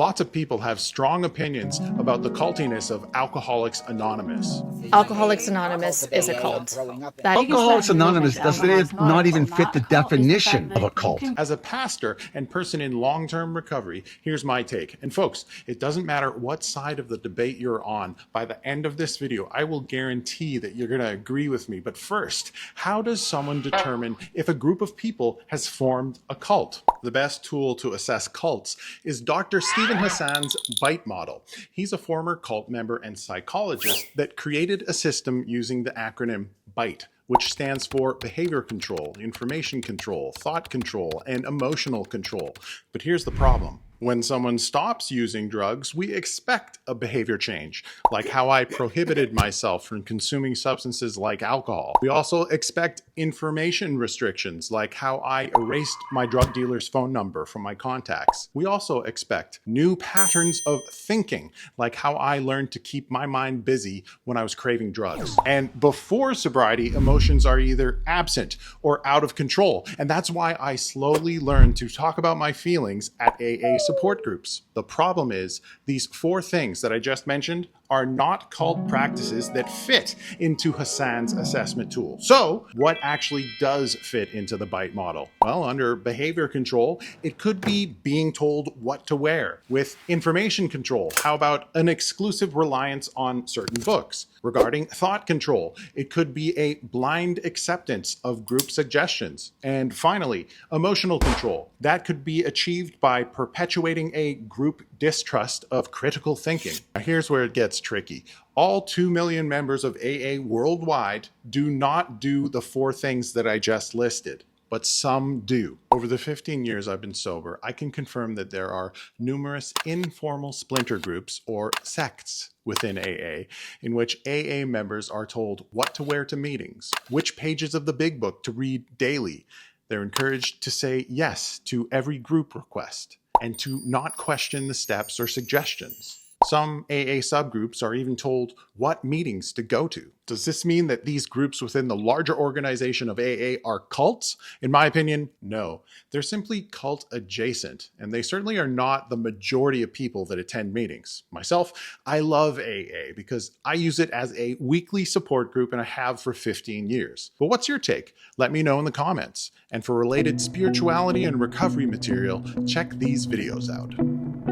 Lots of people have strong opinions about the cultiness of Alcoholics Anonymous. Alcoholics Anonymous is a cult. Alcoholics Anonymous doesn't not even fit the definition of a cult. As a pastor and person in long-term recovery, here's my take. And folks, it doesn't matter what side of the debate you're on. By the end of this video, I will guarantee that you're going to agree with me. But first, how does someone determine if a group of people has formed a cult? The best tool to assess cults is Dr. Hassan's BITE model. He's a former cult member and psychologist that created a system using the acronym BITE, which stands for behavior control, information control, thought control, and emotional control. But here's the problem. When someone stops using drugs, we expect a behavior change, like how I prohibited myself from consuming substances like alcohol. We also expect information restrictions, like how I erased my drug dealer's phone number from my contacts. We also expect new patterns of thinking, like how I learned to keep my mind busy when I was craving drugs. And before sobriety, emotions are either absent or out of control. And that's why I slowly learned to talk about my feelings at AA support groups. The problem is these four things that I just mentioned are not cult practices that fit into Hassan's assessment tool. So what actually does fit into the BITE model? Well, under behavior control, it could be being told what to wear. With information control, how about an exclusive reliance on certain books? Regarding thought control, it could be a blind acceptance of group suggestions. And finally, emotional control. That could be achieved by perpetuating a group distrust of critical thinking. Now, here's where it gets tricky. All 2 million members of AA worldwide do not do the four things that I just listed, but some do. Over the 15 years I've been sober, I can confirm that there are numerous informal splinter groups or sects within AA in which AA members are told what to wear to meetings, which pages of the big book to read daily. They're encouraged to say yes to every group request and to not question the steps or suggestions. Some AA subgroups are even told what meetings to go to. Does this mean that these groups within the larger organization of AA are cults? In my opinion, no. They're simply cult adjacent, and they certainly are not the majority of people that attend meetings. Myself, I love AA because I use it as a weekly support group and I have for 15 years. But what's your take? Let me know in the comments. And for related spirituality and recovery material, check these videos out.